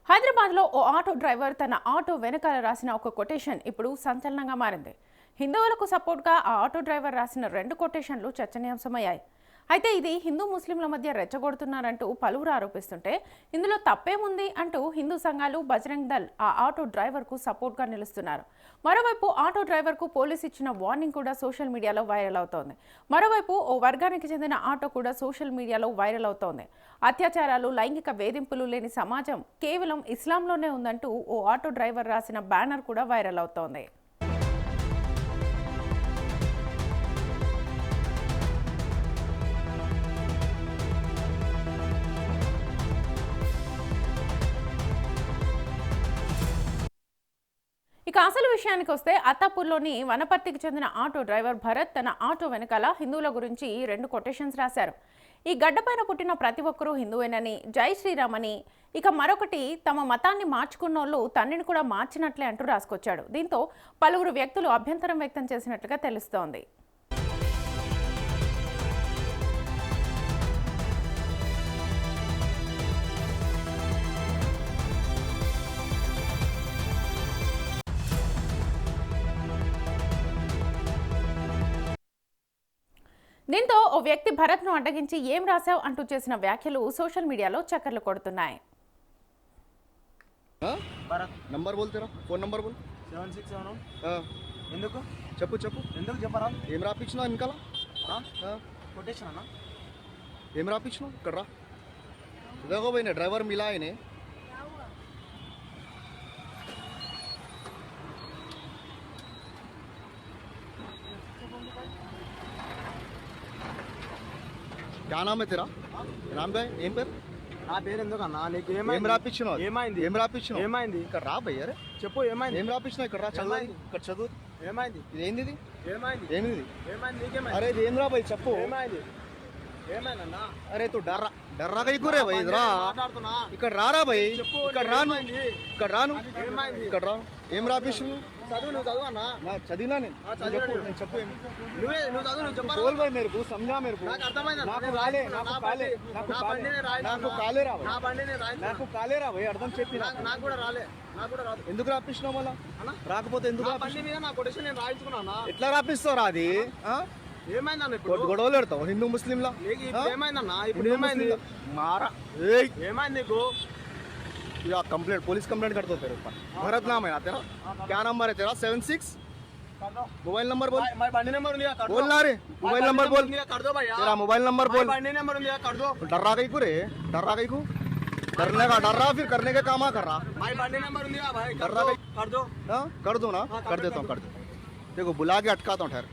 హైదరాబాద్లో ఓ auto driver తన auto వెనకాల రాసిన ఒక కొటేషన్ ఇప్పుడు సంచలనంగా మారింది. హిందువులకు సపోర్ట్గా ఆ ఆటో డ్రైవర్ రాసిన 2 కొటేషన్లు చర్చనీయాంశమయ్యాయి. అయితే ఇది హిందూ ముస్లింల మధ్య రెచ్చగొడుతున్నారంటూ పలువురు ఆరోపిస్తుంటే, ఇందులో తప్పేముంది అంటూ హిందూ సంఘాలు, బజరంగ్ దళ్ ఆ ఆటో డ్రైవర్కు సపోర్ట్గా నిలుస్తున్నారు. మరోవైపు ఆటో డ్రైవర్కు పోలీసు ఇచ్చిన వార్నింగ్ కూడా సోషల్ మీడియాలో వైరల్ అవుతోంది. మరోవైపు ఓ వర్గానికి చెందిన ఆటో కూడా సోషల్ మీడియాలో వైరల్ అవుతోంది. అత్యాచారాలు, లైంగిక వేధింపులు లేని సమాజం కేవలం ఇస్లాంలోనే ఉందంటూ ఓ ఆటో డ్రైవర్ రాసిన బ్యానర్ కూడా వైరల్ అవుతోంది. ఇక అసలు విషయానికి వస్తే, అత్తాపూర్లోని వనపర్తికి చెందిన ఆటో డ్రైవర్ భరత్ తన ఆటో వెనకాల హిందువుల గురించి 2 కొటేషన్స్ రాశారు. ఈ గడ్డపైన పుట్టిన ప్రతి ఒక్కరూ హిందువేనని, జై శ్రీరామ్ అని, ఇక మరొకటి తమ మతాన్ని మార్చుకున్నోళ్ళు తండ్రిని కూడా మార్చినట్లే అంటూ రాసుకొచ్చాడు. దీంతో పలువురు వ్యక్తులు అభ్యంతరం వ్యక్తం చేసినట్లుగా తెలుస్తోంది. దీంతో ఓ వ్యక్తి భరత్ను అడ్డగించి ఏం రాశావు అంటూ చేసిన వ్యాఖ్యలు సోషల్ మీడియాలో చక్కర్లు కొడుతున్నాయి. నంబర్ బోల్ తెరా ఫోన్ నంబర్ బోల్ 767 ఎందుకు చెప్పు చెప్పు ఎందుకు చెప్పరా ఏం రాపించినావు వెనకాల కొటేషన్ అన్న ఏం రాపించినావు ఇక్కడ రా ఇదిగో పోయిన డ్రైవర్ మిలా ఆయనే क्या नाम है तेरा नाम क्या है ఏం పేరు నా పేరు ఎందుకు అన్న నీకు ఏం రాపించినావు ఏమైంది ఏం రాపించినావు ఏమైంది ఇక్కడ రా భయ్య అరే చెప్పు ఏమైంది ఏం రాపించినావు ఇక్కడ రా చదువు ఇక్కడ చదువు ఏమైంది ఇది ఏంది ఇది ఏమైంది ఏమిది ఏమైంది నీకేమైంది అరే ఇది ఏం రా భయ్ చెప్పు ఏమైంది ఏమైందన్నా అరే తు డర్రా డర్రా కై కురే భయ్ రా మాట్లాడుతున్నా ఇక్కడ రారా భయ్ చెప్పు ఇక్కడ రాను ఏమైంది ఇక్కడ రాను ఏమైంది ఇక్కడ రా ఏం రాపించు చదువు నువ్వు చదువు అన్న నా చదివినా నేను చదివాను. చెప్పు నేను చెప్పు ఏం నువ్వు చదువు నువ్వు చెప్పరా बोल भाई मेरे को समझा मेरे को నాకు అర్థమైంది నాకు కాలే నాకు కాలే నాకు కాలే నాకు కాలే రా నా బండి నేను రాయి నాకు కాలే రా భయ్ అర్థం చెప్పి నాకు కూడా రాలే నాకు కూడా రాదు ఎందుకు రాపిస్తున్నావు మళ్ళా అన్న రాకపోతే ఎందుకు నా బండి మీద నా కొటేషన్ నేను రాయించుకున్నా ఎట్లా రాపిస్తావు రా అది ఏమైందన్న ఇప్పుడు గొడవలు పెడతావు హిందూ ముస్లింలా నీకు ఇప్పుడు ఏమైందన్న ఇప్పుడు ఏమైంది मारा ए ఏమైంది నీకు या कंप्लेंट पुलिस कंप्लेंट करते हो तेरे ऊपर भरत नाम है ना तेरा क्या नंबर है तेरा 76 मोबाइल नंबर बोल भाई बंडी नंबर लिया कर दो बोल ना रे मोबाइल नंबर बोल कर दो भैया तेरा मोबाइल नंबर बोल बंडी नंबर लिया कर दो डर रहा कहीं को रे डर रहा कहीं को डरने का डर रहा फिर करने का काम कर रहा भाई बंडी नंबर लिया भाई कर कर रहा दो कर दो हाँ कर दो ना हाँ, कर देता हूँ कर देता हूँ देखो बुला के अटकाता हूँ ठहर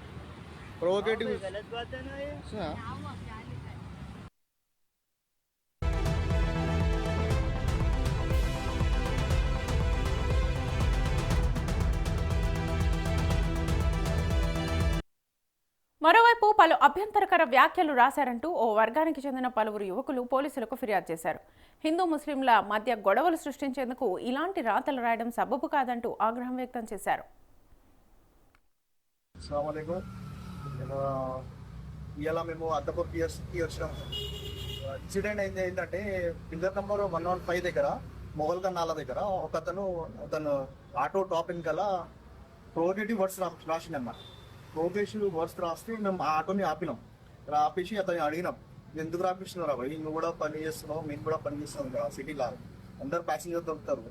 प्रोवोकेटिव गलत बात है ना ये మరోవైపు పలు అభ్యంతరకర వ్యాఖ్యలు రాశారంటూ ఓ వర్గానికి చెందిన పలువురు యువకులు పోలీసులకు ఫిర్యాదు చేశారు. హిందూ ముస్లింల మధ్య గొడవలు సృష్టించేందుకు ఇలాంటి రాతలు రాయడం సబబు కాదంటూ ఆగ్రహం వ్యక్తం చేశారు. ఇలా మేము అద్దపూర్ పిఎస్కి వచ్చినాం. ఇన్సిడెంట్ అయింది ఏంటంటే పిల్లర్ నెంబర్ 115 దగ్గర మొగల్ కన్నాల దగ్గర అతను ఆటో టాపింగ్ గల ప్రోగేటివ్ వర్డ్స్ రాసిందన్నమాట. ప్రోగ్రెసివ్ వర్డ్స్ రాస్తే మేము ఆ ఆటోని ఆపినాం. ఆపేసి అతన్ని అడిగినాం, ఎందుకు రాపిస్తున్నారా భయ్, నువ్వు కూడా పని చేస్తున్నావు, మేము కూడా పని చేస్తున్నాం కదా సిటీలో, అందరు ప్యాసింజర్స్ దొరుకుతారు.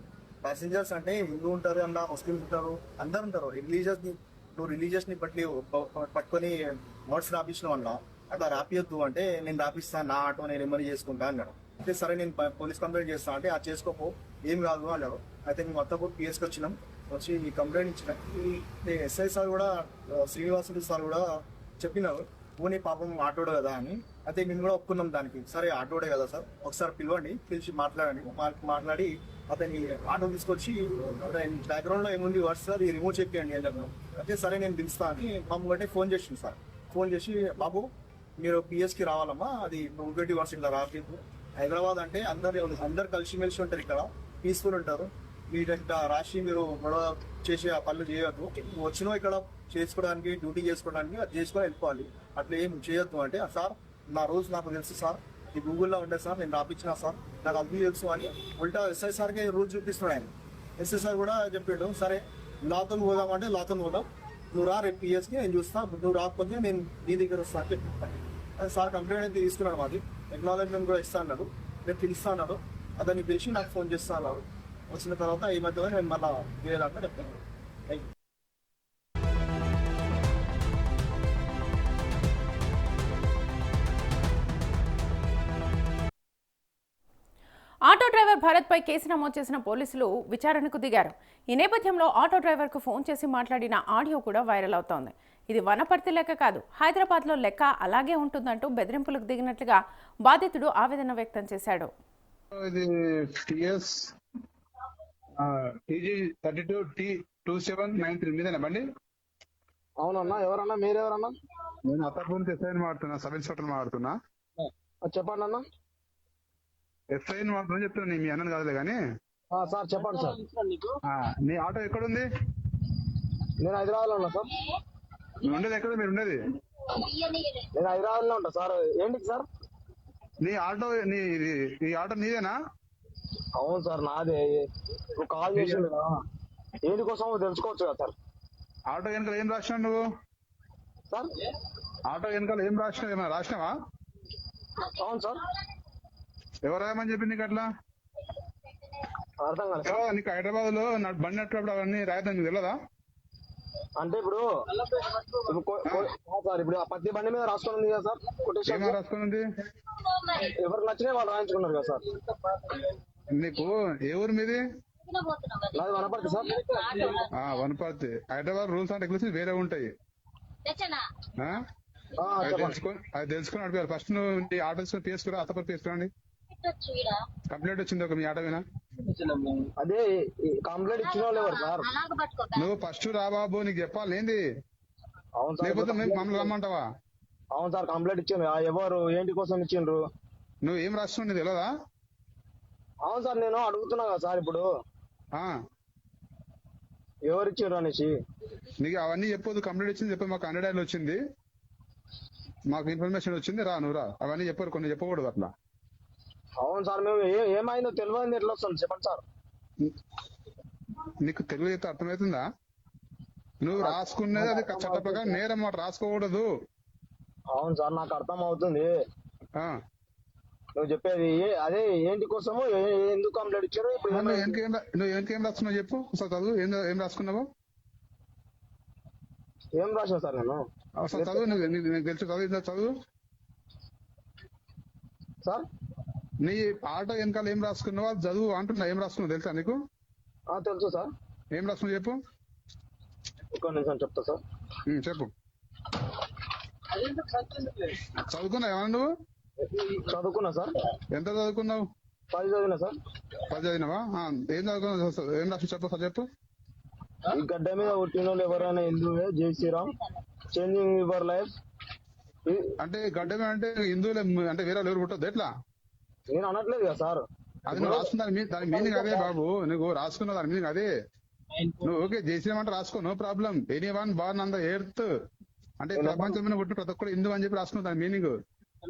ప్యాసింజర్స్ అంటే హిందూ ఉంటారు అన్న, ముస్లిమ్స్ ఉంటారు, అందరు ఉంటారు. నువ్వు రిలీజియస్ని పట్టుకొని వర్డ్స్ రాపించినావు అన్న, అట్లా రాపియొద్దు అంటే నేను రాపిస్తాను, నా ఆటో నేను రిమరీ చేసుకుంటా అన్నాడు. అయితే సరే నేను పోలీస్ కంప్లైంట్ చేస్తాను అంటే అది చేసుకోపో, ఏం కాదు అన్నాడు. అయితే మేము మొత్తం పిఎస్కి వచ్చినాం. వచ్చి ఈ కంప్లైంట్ ఇచ్చిన ఎస్ఐ సార్ కూడా, శ్రీనివాసుడు సార్ కూడా చెప్పినారు, పోనీ పాపం ఆటోడే కదా అని. అయితే మేము కూడా ఒప్పుకున్నాం దానికి. సరే ఆటోడే కదా సార్, ఒకసారి పిలవండి, పిలిచి మాట్లాడి అతని ఆటో తీసుకొచ్చి బ్యాక్గ్రౌండ్ లో ఏముంది వర్డ్స్ సార్ ఇది రిమూవ్ చెప్పండి అని చెప్పాను. అయితే సరే నేను పిలుస్తా అని మమ్మల్ని ఫోన్ చేసింది సార్. ఫోన్ చేసి, బాబు మీరు పిఎస్కి రావాలమ్మా, అది ప్రోగ్రెటివ్ వర్డ్స్ ఇలా రాలేదు. హైదరాబాద్ అంటే అందరు కలిసిమెలిసి ఉంటారు, ఇక్కడ పీస్ఫుల్ ఉంటారు. మీరు ఇంకా రాసి మీరు గొడవ చేసే ఆ పనులు చేయొద్దు, వచ్చినా ఇక్కడ చేసుకోవడానికి, డ్యూటీ చేసుకోవడానికి అది చేసుకొని వెళ్ళిపోవాలి, అట్లా ఏం చేయొద్దు అంటే, సార్ నా రూల్స్ నాకు తెలుసు సార్, ఈ గూగుల్లో ఉండదు సార్, నేను రాపించిన సార్, నాకు అర్థం తెలుసు అని ఉల్టా ఎస్ఐ సార్కి రూల్ చూపిస్తున్నాడు ఆయన. ఎస్ఐ సార్ కూడా చెప్పాడు, సరే లాతో పోదామంటే లాతో పోదాం, నువ్వు రా రేపు పిఎస్కి నేను చూస్తా, నువ్వు రాకపోతే నేను నీ దగ్గర వస్తా అని చెప్పాను. అది సార్ కంప్లైంట్ అయితే తీసుకున్నాడు, మాది ఎక్నాలజ్మెంట్ కూడా ఇస్తా అన్నాడు, నేను పిలుస్తా అన్నాడు, అతన్ని పిలిచి నాకు ఫోన్ చేస్తా అన్నాడు. వచ్చిన తర్వాత ఈ మధ్యలో నేను మళ్ళీ వేరే దాంట్లో చెప్పాను. Thank you. ఆటో డ్రైవర్ భరత్పై కేసు నమోదు చేసిన పోలీసులు విచారణకు దిగారు. ఈ నేపథ్యంలో ఆటో డ్రైవర్కు ఫోన్ చేసి మాట్లాడిన ఆడియో కూడా వైరల్ అవుతోంది. ఇది వనపర్తి లెక్క కాదు, హైదరాబాద్లో లెక్క అలాగే ఉంటుందంటూ బెదిరింపులకు దిగినట్లుగా బాధితుడు ఆవేదన వ్యక్తం చేశాడు. ఇది టిఎస్ టీజీ 32T2793 మీదేనా బండి? అవునన్నా, ఎవరన్నా మీరెవరన్నా? నేను అత్తపూర్ ఎస్ఐని మాడుతున్నా, సబ్ ఇన్స్పెక్టర్ మాడుతున్నా. చెప్పండి అన్న. ఎస్ఐని మాడుతున్నా చెప్తున్నా, మీ అన్నని కాదులే కానీ. సార్ చెప్పండి సార్. నీ ఆటో ఎక్కడుంది? నేను హైదరాబాద్ లో ఉన్నా సార్. నువ్వు ఉండేది ఎక్కడ? మీరు ఉండేది? నేను హైదరాబాద్ లో ఉంటా సార్. ఏంటి సార్? నీ ఆటో ఈ ఆటో నీదేనా? అవును సార్ నాదే. నువ్వు కాల్ చేసిండు కదా, ఏంటి కోసం తెలుసుకోవచ్చు కదా సార్. ఆటో వెనకాల ఏం రాసినావు నువ్వు? సార్ ఆటో వెనకాల ఏం రాసినావు? ఏమైనా రాసినావా? అవును సార్. ఎవరు రాయమని చెప్పింది నీకు అట్లా? అర్థం కాలేదు సార్. నీకు హైదరాబాద్ లో బండి నట్టుప్పుడు అవన్నీ రాయడం నీకు తెలియదా? అంటే ఇప్పుడు సార్ ఇప్పుడు ప్రతి బండి మీద రాసుకొని ఉంది కదా సార్ కొటేషన్. ఏమైనా రాసుకొని ఉంది? ఎవరికి నచ్చినా వాళ్ళు రాయించుకున్నారు కదా సార్. నీకు ఏ ఊరు మీది? నాది Wanaparthy sir. Wanaparthy. Hyderabad rules and regulations వేరే ఉంటాయి. అది తెలుసుకొని అడిగారు. ఫస్ట్ నువ్వు నీ ఆటో తీసుకురా, అత్తపర్ తీసుకురండి. కంప్లైంట్ వచ్చింది ఒక మీ ఆటో మీద. అదే కంప్లైంట్ ఇచ్చిన వాళ్ళు ఎవరు సార్? నువ్వు ఫస్ట్ రా బాబు, నీకు చెప్పాలి ఏంది? అవును సార్. లేకపోతే మమ్మల్ని రమ్మంటావా? అవును సార్ కంప్లైంట్ ఇచ్చిండ్రు. ఎవరు ఏంటి కోసం ఇచ్చిండ్రు? నువ్వు ఏం రాస్తున్నావు తెలియదా? అవును సార్ నేను అడుగుతున్నా కదా సార్ ఇప్పుడు ఎవరు ఇచ్చిండ్రు అనేసి. నీకు అవన్నీ చెప్పొద్దు. కంప్లైంట్ వచ్చింది చెప్పదు, మాకు 100 వచ్చింది, మాకు ఇన్ఫర్మేషన్ వచ్చింది, రా నువ్వు రా. అవన్నీ చెప్పరు, కొన్ని చెప్పకూడదు అట్లా. అవును సార్ మేము ఏమైందో తెలియదు ఎట్లా వస్తుంది చెప్పండి సార్. నీకు తెలుగు అయితే అర్థమవుతుందా? నువ్వు రాసుకున్నది అది చట్ట ప్రకారం నేరం, మాట రాసుకోకూడదు. అవును సార్ నాకు అర్థం అవుతుంది. నువ్వు చెప్పేది అదే ఏంటి కోసము ఎందుకు కంప్లైంట్ ఇచ్చారు? ఇప్పుడు నువ్వు ఇంకేం రాస్తున్నావు చెప్పు సార్. చదువు ఏం రాసుకున్నావు? ఏం రాసిన సార్ నేను? అసలు చదువు, నీకు తెలుసు చదువు. చదువు సార్. నీ ఆటో వెనకాల ఏం రాసుకున్నావు అది చదువు అంటున్నా. ఏం రాసుకున్నావు తెలుసా నీకు? తెలుసు సార్. ఏం రాసుకున్నావు చెప్పు. ఒక నిమిషం చెప్తా సార్. చెప్పు. చదువుకున్నావు ఏమన్నా నువ్వు? చదువుకున్నా సార్. ఎంత చదువుకున్నావు? 10 చదివినా సార్. 10 చదివినావా? ఏం చదువుకున్నావు? ఏం రాసి చెప్పు సార్ చెప్పు. ఈ గడ్డ మీద పుట్టిన వాళ్ళు ఎవరైనా హిందువే, జై శ్రీరామ్, చేంజింగ్ యువర్ లైఫ్. అంటే గడ్డ మీద అంటే హిందువులే, అంటే వేరే ఎవరు పుట్టద్దు ఎట్లా? నేను అనట్లేదు కదా సార్. అది నువ్వు రాసుకున్న దాని మీనింగ్ అదే బాబు. నువ్వు రాసుకున్న దాని మీనింగ్ అదే. నువ్వు ఓకే జయశ్రీరామ్ రాసుకో, no problem. Anyone born on the earth అంటే ప్రపంచంలో పుట్టిన ప్రతి ఒక్కరు హిందూ అని చెప్పి రాసుకున్న దాని మీనింగ్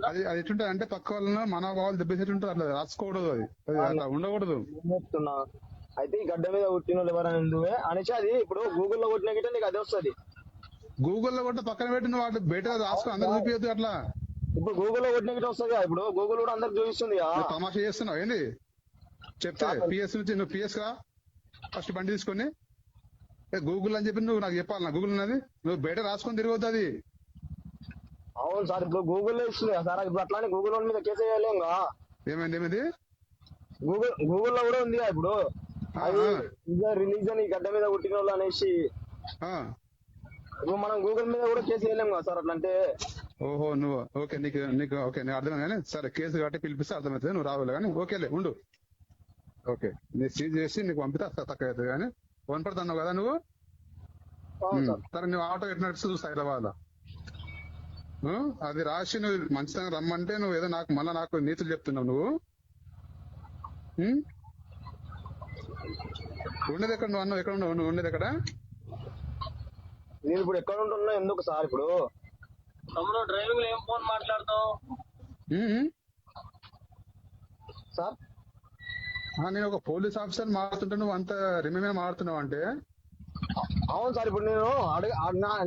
అది. అది ఎట్లుంటది అంటే పక్క వాళ్ళను మన వాళ్ళు దెబ్బసేట్టు ఉంటుంది, అట్లా రాసుకోకూడదు. అది అట్లా ఉండకూడదు. చెప్తున్నా అయితే ఈ గడ్డ మీద పుట్టిన వాళ్ళు ఎవరైనా హిందువే అనేసి అది ఇప్పుడు గూగుల్లో కొట్టిన గిట్ట నీకు అదే వస్తుంది. గూగుల్లో కొట్ట పక్కన పెట్టిన వాటి బయట రాసుకో, అందరు చూపించద్దు అట్లా. ఇప్పుడు గూగుల్లో కొట్టిన గిట్ట వస్తుంది. ఇప్పుడు గూగుల్ కూడా అందరికి చూపిస్తుంది. తమాషా చేస్తున్నావు ఏంది? చెప్తే పిఎస్ నుంచి నువ్వు పిఎస్ గా ఫస్ట్ బండి తీసుకొని గూగుల్ అని చెప్పి నువ్వు నాకు చెప్పాలి. నా గూగుల్ ఉన్నది, నువ్వు బయట రాసుకొని తిరగొద్దు అది. అవును సార్ ఇప్పుడు గూగుల్లో ఇస్తుంది సార్. ఇప్పుడు అట్లానే గూగుల్ మీద కేసు వేయలేం. ఏమైంది? గూగుల్లో కూడా ఉంది ఇప్పుడు రిలీజన్ ఈ గడ్డ మీద పుట్టిన వాళ్ళు అనేసి. ఇప్పుడు మనం గూగుల్ మీద కూడా కేసు వేయలేం కదా సార్ అట్లంటే. ఓహో నువ్వు ఓకే, నీకు ఓకే నేను అర్థమైంది కానీ సరే కేసు కాబట్టి పిలిపిస్తే అర్థమవుతుంది. నువ్వు రావాలి కానీ ఓకేలే ఉండు. ఓకే నేను సీజ్ చేసి నీకు పంపితే తక్కువ అవుతుంది కానీ వనపడుతున్నావు కదా నువ్వు. సరే నువ్వు ఆటో ఎట్లా నడిపిస్తే చూస్తా హైదరాబాద్ లో. అది రాసి నువ్వు మంచితనం రమ్మంటే నువ్వు ఏదో నాకు నీతులు చెప్తున్నావు నువ్వు. ఉండేది ఎక్కడ? నువ్వు అన్నావు ఎక్కడ ఉన్నావు? నువ్వు ఉండేది ఎక్కడ? నేను ఇప్పుడు ఎక్కడ ఉంటున్నా ఎందుకు సార్? ఇప్పుడు డ్రైవింగ్ ఏం ఫోన్ మాట్లాడతావు? సార్ నేను ఒక పోలీస్ ఆఫీసర్ మారుతుంటే నువ్వు అంత రిమైన్ మారుతున్నావు అంటే అవును సార్, ఇప్పుడు నేను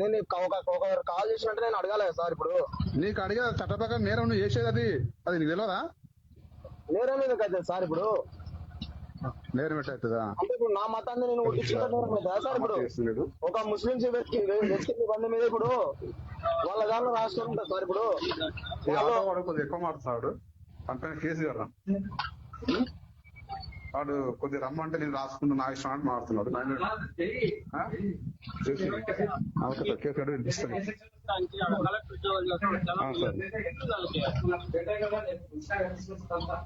నేను ఒక కాల్ చేసినట్టు నేను అడగాలి కదా సార్. ఇప్పుడు నీకు అడిగే చట్ట ప్రకారం నేరం నువ్వు చేసేది అది నీకు తెలియదా? నేరం మీద కదా సార్. ఇప్పుడు నేరం ఎట్లయితుందా? అంటే ఇప్పుడు నా మతాన్ని నేను ఉట్టించుకుంటే నేరం అవుతుందా సార్? ఇప్పుడు ఒక ముస్లింస్ వ్యక్తి బండి మీద ఇప్పుడు వాళ్ళ దానిలో రాష్ట్రం ఉంటుంది సార్. ఇప్పుడు ఈ ఆటో వాడు కొద్దిగా ఎక్కువ మాట్లాడు, అంత కేసు కదా వాడు కొద్దిగా రమ్మంటే నేను రాసుకుంటూ నా ఇష్టం అంటే మారుతున్నాడు. కేసు కట్టి వినిపిస్తాను.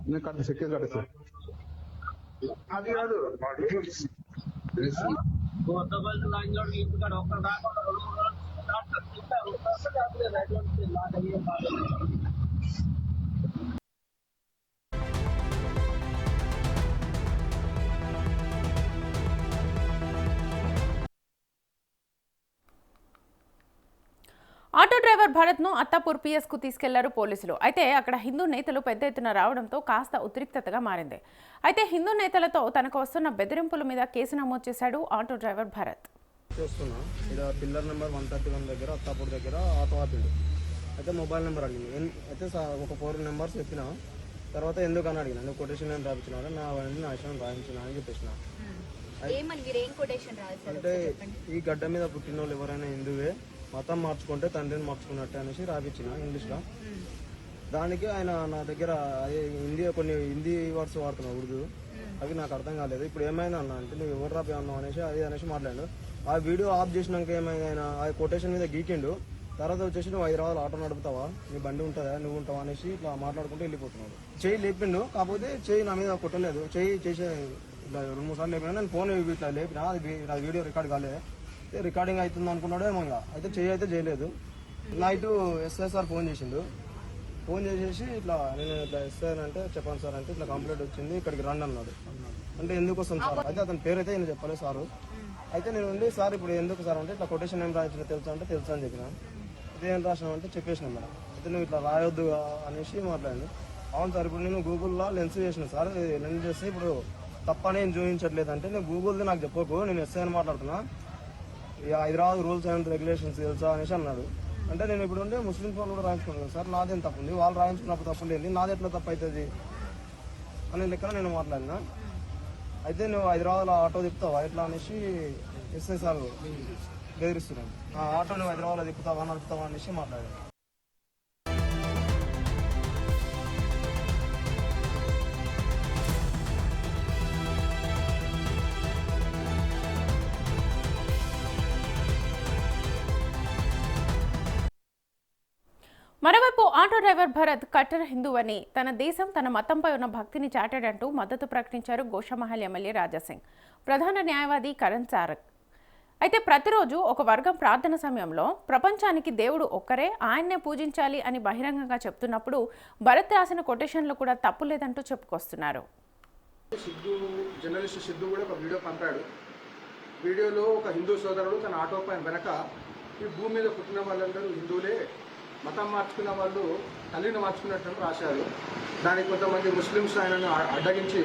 నేను కట్టి కేసు కట్టేస్తా. అది కాదు ఆటో డ్రైవర్ భరత్ను అత్తాపూర్ పిఎస్కు తీసుకెళ్లారు పోలీసులు. అయితే అక్కడ హిందూ నేతలు పెద్ద ఎత్తున రావడంతో కాస్త ఉద్రిక్తతగా మారింది. అయితే హిందూ నేతలతో తనకు వస్తున్న బెదిరింపుల మీద కేసు నమోదు చేశాడు ఆటో డ్రైవర్ భరత్. చూస్తున్నా ఇక్కడ పిల్లర్ నెంబర్ 131 దగ్గర అత్తాపూర్ దగ్గర ఆటో ఆపిండు. అయితే మొబైల్ నెంబర్ అడిగింది. అయితే ఒక 4 నెంబర్స్ చెప్పిన తర్వాత ఎందుకు అని అడిగిన, నువ్వు కొటేషన్ ఏం రాయించినాడు, నా ఇష్టం రాయించిన అని చెప్పేసిన. అంటే ఈ గడ్డ మీద పుట్టిన వాళ్ళు ఎవరైనా హిందువే, మతం మార్చుకుంటే తండ్రిని మార్చుకున్నట్టు అనేసి రాపించిన ఇంగ్లీష్లో. దానికి ఆయన నా దగ్గర కొన్ని హిందీ వర్డ్స్ వాడుతున్నావు ఉర్దూ, అవి నాకు అర్థం కాలేదు. ఇప్పుడు ఏమైంది అన్న అంటే నువ్వు ఎవరు రాపి అన్నావు అనేసి అనేసి మాట్లాడు. ఆ వీడియో ఆఫ్ చేసినాక ఏమైంది, ఆయన ఆ కొటేషన్ మీద గీకిండు. తర్వాత వచ్చేసి నువ్వు హైదరాబాద్ ఆటో నడుపుతావా, నీ బండి ఉంటుందా, నువ్వు ఉంటావా అనేసి ఇట్లా మాట్లాడుకుంటూ వెళ్ళిపోతున్నాడు. చెయ్యి లేపిండు, కాకపోతే చెయ్యి నా మీద కొట్టలేదు. చెయ్యి చేసే ఇట్లా 2-3 సార్లు లేపినా. నేను ఫోన్ ఇట్లా లేపినా, అది వీడియో రికార్డ్ కాలేదు. రికార్డింగ్ అవుతుంది అనుకున్నాడు ఏమో. అయితే చెయ్యి అయితే చేయలేదు. నైట్ ఎస్ఐ సార్ ఫోన్ చేసిండు. ఫోన్ చేసేసి ఇట్లా నేను ఇట్లా ఎస్ఐ అంటే చెప్పాను సార్ అంటే ఇట్లా కంప్లైంట్ వచ్చింది, ఇక్కడికి రండి అన్నాడు. అంటే ఎందుకు వస్తుంది సార్, అయితే అతని పేరు అయితే నేను చెప్పలేదు సారు. అయితే నేను ఉండి సార్ ఇప్పుడు ఎందుకు సార్ అంటే ఇట్లా కొటేషన్ ఏం రాయించిన తెలుసా అంటే తెలుసా అని చెప్పిన. అయితే ఏం రాసినా అంటే చెప్పేసిన మేడం. అయితే నువ్వు ఇట్లా రాయొద్దు అనేసి మాట్లాడింది. అవును సార్, ఇప్పుడు నేను గూగుల్లో లెన్స్ చేసిన సార్, లెన్స్ చేస్తే ఇప్పుడు తప్పని ఏం చూపించట్లేదు. అంటే నేను గూగుల్ది నాకు చెప్పకు, నేను ఎస్ఐ అని మాట్లాడుతున్నా, హైదరాబాద్ రూల్స్ అండ్ రెగ్యులేషన్స్ తెలుసా అనేసి అన్నాడు. అంటే నేను ఇప్పుడు ఉంటే ముస్లిం వాళ్ళు కూడా రాయించుకున్నాను సార్, నాదేం తప్పు ఉంది, వాళ్ళు రాయించుకున్నప్పుడు తప్పు లేదు, నాది ఎట్లా తప్పు అవుతుంది అనే లెక్కన నేను మాట్లాడినా. అయితే నువ్వు హైదరాబాద్లో ఆటో తిప్పుతావా ఎట్లా అనేసి ఎస్ఐ సార్ బెదిరిస్తున్నాను. ఆ ఆటో నువ్వు హైదరాబాద్లో తిప్పుతావా నడుపుతావా అనేసి మాట్లాడాను. మరోవైపు ఆటో డ్రైవర్ భరత్ కట్టర్ హిందువని, తన దేశం తన మతంపై ఉన్న భక్తిని చాటాడంటూ మద్దతు ప్రకటించారు గోషామహల్ ఎమ్మెల్యే రాజాసింగ్, ప్రధాన న్యాయవాది కరణ్ సారక్. అయితే ప్రతిరోజు ఒక వర్గం ప్రార్థన సమయంలో ప్రపంచానికి దేవుడు ఒక్కరే, ఆయన్నే పూజించాలి అని బహిరంగంగా చెప్తున్నప్పుడు భరత్ రాసిన కొటేషన్లు కూడా తప్పు లేదంటూ చెప్పుకొస్తున్నారు. జర్నలిస్ట్ సిద్ధు కూడా ఒక వీడియో పంపాడు. వీడియోలో ఒక హిందూ సోదరుడు తన ఆటో పైన వెనక ఈ భూమి మీద పుట్టిన వాళ్ళందరూ హిందువులే, మతం మార్చుకున్న వాళ్ళు తల్లిని మార్చుకున్నట్టు రాశారు. దానికి కొంతమంది ముస్లిమ్స్ ఆయనను అడ్డగించి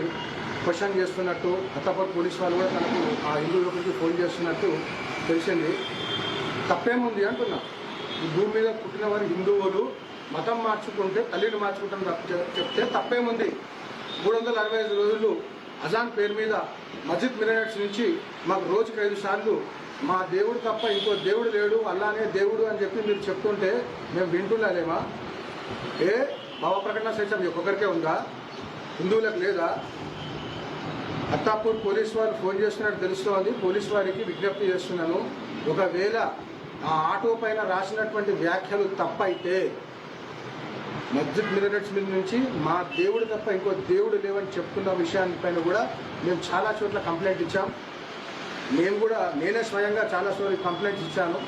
క్వశ్చన్ చేస్తున్నట్టు, అత్తపూర్ పోలీస్ వాళ్ళు కూడా తనకు ఆ హిందూ యువకుడికి ఫోన్ చేస్తున్నట్టు తెలిసింది. తప్పేముంది అంటున్నా, ఈ భూమి మీద పుట్టిన వారు హిందువులు, మతం మార్చుకుంటే తల్లిని మార్చుకుంటాం చెప్తే తప్పేముంది. 365 రోజులు అజాన్ పేరు మీద మస్జిద్ మినరెట్స్ నుంచి మాకు రోజుకి 5 సార్లు మా దేవుడు తప్ప ఇంకో దేవుడు లేడు, అల్లానే దేవుడు అని చెప్పి మీరు చెప్తుంటే మేము వింటున్నాలేమా? భావ ప్రకటన స్వేచ్ఛ మీ ఒక్కొక్కరికే ఉందా, హిందువులకు లేదా? అత్తాపూర్ పోలీస్ వారు ఫోన్ చేస్తున్నట్టు తెలుస్తోంది. పోలీస్ వారికి విజ్ఞప్తి చేస్తున్నాను, ఒకవేళ ఆ ఆటో పైన రాసినటువంటి వ్యాఖ్యలు తప్పైతే మస్జిద్ మినరెట్స్ మీద నుంచి మా దేవుడు తప్ప ఇంకో దేవుడు లేవని చెప్తున్న విషయానిపైన కూడా మేము చాలా చోట్ల కంప్లైంట్ ఇచ్చాం. నేనే స్వయంగా చాలా చోట్ల కంప్లైంట్స్ ఇచ్చాను.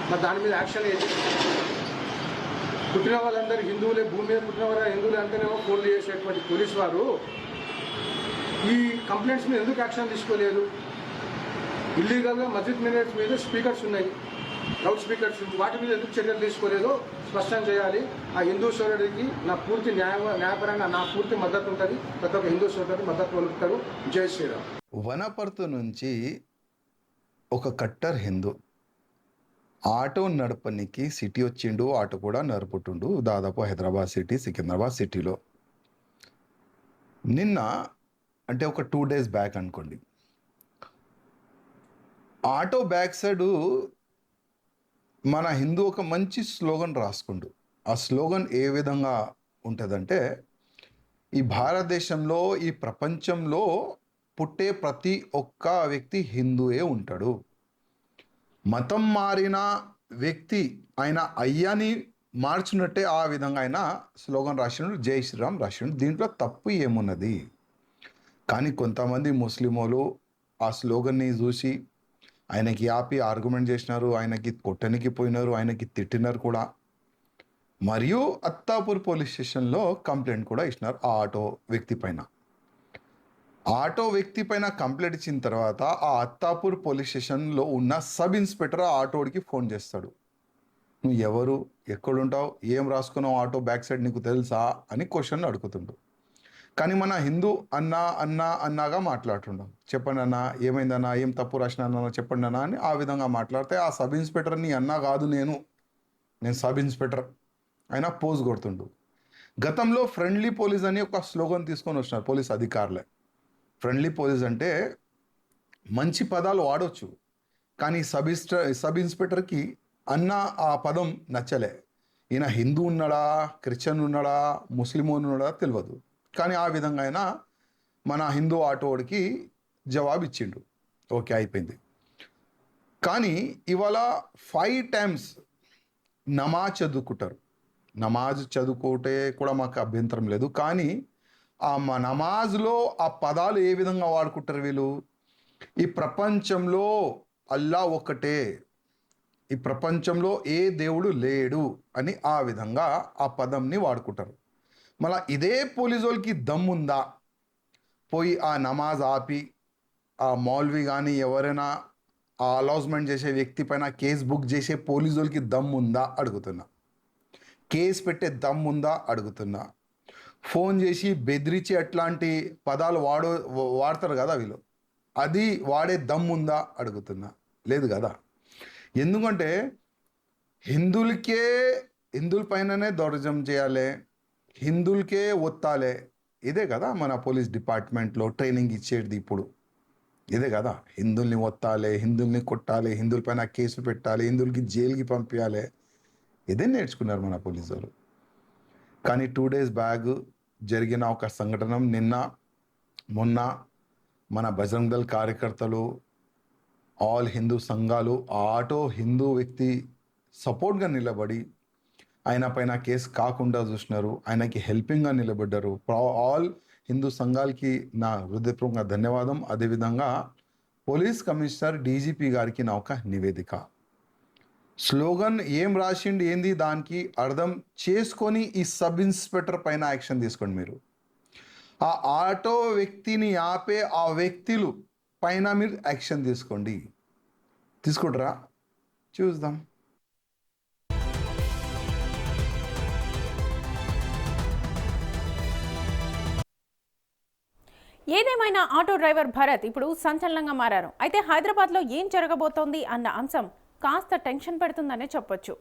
మరి దాని మీద యాక్షన్ ఏంటి? పుట్టిన వాళ్ళందరూ హిందువులే, భూమి మీద పుట్టిన వాళ్ళ హిందువులే అంటేనేమో ఫోన్లు చేసేటువంటి పోలీస్ వారు ఈ కంప్లైంట్స్ మీద ఎందుకు యాక్షన్ తీసుకోలేదు? ఇల్లీగల్గా మస్జిద్ మినరెట్స్ మీద స్పీకర్స్ ఉన్నాయి, లౌడ్ స్పీకర్స్ వాటి మీద ఎందుకు చర్యలు తీసుకోలేదో స్పష్టం చేయాలి. ఆ హిందూ సోదరుడికి నా పూర్తి న్యాయపరంగా నా పూర్తి మద్దతు ఉంటుంది. ప్రతి ఒక్క హిందూ సోదరుడు మద్దతు పలుకుతారు. జై శ్రీరామ్. వనపర్తి నుంచి ఒక కట్టర్ హిందూ ఆటో నడపనికి సిటీ వచ్చిండు, ఆటో కూడా నడుపుతుండు, దాదాపు హైదరాబాద్ సిటీ, సికింద్రాబాద్ సిటీలో. నిన్న అంటే ఒక 2 days బ్యాక్ అనుకోండి, ఆటో బ్యాక్ సైడ్ మన హిందూ ఒక మంచి స్లోగన్ రాసుకుండు. ఆ స్లోగన్ ఏ విధంగా ఉంటుందంటే, ఈ భారతదేశంలో, ఈ ప్రపంచంలో పుట్టే ప్రతి ఒక్క వ్యక్తి హిందువే ఉంటాడు. మతం మారిన వ్యక్తి ఆయన అయ్యాని మార్చినట్టే ఆ విధంగా ఆయన స్లోగన్ రాసినాడు, జై శ్రీరామ్ రాసినాడు. దీంట్లో తప్పు ఏమున్నది? కానీ కొంతమంది ముస్లింలు ఆ స్లోగన్ని చూసి ఆయనకి ఆపి ఆర్గ్యుమెంట్ చేసినారు, ఆయనకి కొట్టనికి పోయినారు, ఆయనకి తిట్టినారు కూడా. మరియు అత్తాపూర్ పోలీస్ స్టేషన్లో కంప్లైంట్ కూడా ఇచ్చినారు ఆ ఆటో వ్యక్తి పైన. ఆటో వ్యక్తి పైన కంప్లైంట్ ఇచ్చిన తర్వాత ఆ అత్తాపూర్ పోలీస్ స్టేషన్లో ఉన్న సబ్ ఇన్స్పెక్టర్ ఆ ఆటోడికి ఫోన్ చేస్తాడు. నువ్వు ఎవరు, ఎక్కడుంటావు, ఏం రాసుకున్నావు ఆటో బ్యాక్ సైడ్ నీకు తెలుసా అని క్వశ్చన్ అడుగుతుండు. కానీ మన హిందూ అన్నాగా మాట్లాడుతుండం. చెప్పండి అన్న, ఏమైందన్నా, ఏం తప్పు రాసినా చెప్పండి అన్న అని ఆ విధంగా మాట్లాడితే ఆ సబ్ ఇన్స్పెక్టర్ నీ అన్నా కాదు, నేను సబ్ ఇన్స్పెక్టర్ అయినా పోజ్ కొడుతుండు. గతంలో ఫ్రెండ్లీ పోలీస్ అని ఒక స్లోగన్ తీసుకొని వచ్చినారు పోలీస్ అధికారులే. ఫ్రెండ్లీ పోలీస్ అంటే మంచి పదాలు వాడవచ్చు, కానీ సబ్ ఇన్స్పెక్టర్కి అన్న ఆ పదం నచ్చలే. ఈయన హిందూ ఉన్నాడా, క్రిస్టియన్ ఉన్నాడా, ముస్లిం ఉన్నాడా తెలియదు, కానీ ఆ విధంగా ఆయన మన హిందూ ఆటోడికి జవాబు ఇచ్చిండు. ఓకే, అయిపోయింది. కానీ ఇవాళ 5 times నమాజ్ చదువుకుంటారు. నమాజ్ చదువుకుంటే కూడా మాకు అభ్యంతరం లేదు, కానీ ఆ నమాజ్లో ఆ పదాలు ఏ విధంగా వాడుకుంటారు వీళ్ళు? ఈ ప్రపంచంలో అల్లా ఒకటే, ఈ ప్రపంచంలో ఏ దేవుడు లేడు అని ఆ విధంగా ఆ పదంని వాడుకుంటారు. మళ్ళీ ఇదే పోలీసు వాళ్ళకి దమ్ముందా పోయి ఆ నమాజ్ ఆపి ఆ మౌల్వి కానీ ఎవరైనా ఆ అలాస్మెంట్ చేసే వ్యక్తి పైన కేసు బుక్ చేసే పోలీసు వాళ్ళకి దమ్ముందా అడుగుతున్నా. కేసు పెట్టే దమ్ముందా అడుగుతున్నా. ఫోన్ చేసి బెదిరించి అట్లాంటి పదాలు వాడతారు కదా వీళ్ళు, అది వాడే దమ్ముందా అడుగుతున్నా. లేదు కదా. ఎందుకంటే హిందువుల పైననే దౌర్జన్యం చేయాలి, హిందువులకే ఒత్తాలే. ఇదే కదా మన పోలీస్ డిపార్ట్మెంట్లో ట్రైనింగ్ ఇచ్చేది ఇప్పుడు. ఇదే కదా, హిందువుల్ని ఒత్తాలి, హిందువుల్ని కొట్టాలి, హిందువుల పైన కేసులు పెట్టాలి, హిందువులకి జైలుకి పంపించాలి. ఇదే నేర్చుకున్నారు మన పోలీసు వాళ్ళు. కానీ 2 days బ్యాక్ జరిగిన ఒక సంఘటన, మొన్న మన బజరంగ్ దళ్ కార్యకర్తలు, ఆల్ హిందూ సంఘాలు ఆ ఆటో హిందూ వ్యక్తి సపోర్ట్గా నిలబడి ఆయన పైన కేసు కాకుండా చూసినారు, ఆయనకి హెల్పింగ్గా నిలబడ్డారు. ఆల్ హిందూ సంఘాలకి నా హృదయపూర్వకంగా ధన్యవాదం. అదేవిధంగా పోలీస్ కమిషనర్ డీజీపీ గారికి నా ఒక నివేదిక. స్లోగన్ ఏం రాసిండి ఏంది దానికి అర్థం చేసుకొని ఈ సబ్ ఇన్స్పెక్టర్ పైన యాక్షన్ తీసుకోండి. మీరు ఆ ఆటో వ్యక్తిని ఆపే ఆ వ్యక్తులు పైన మీరు యాక్షన్ తీసుకుంటారా? చూద్దాం. ఏదేమైనా ఆటో డ్రైవర్ భరత్ ఇప్పుడు సంచలనంగా మారారు. అయితే హైదరాబాద్లో ఏం జరగబోతోంది అన్న అంశం కాస్త టెన్షన్ పెడుతుందనే చెప్పొచ్చు.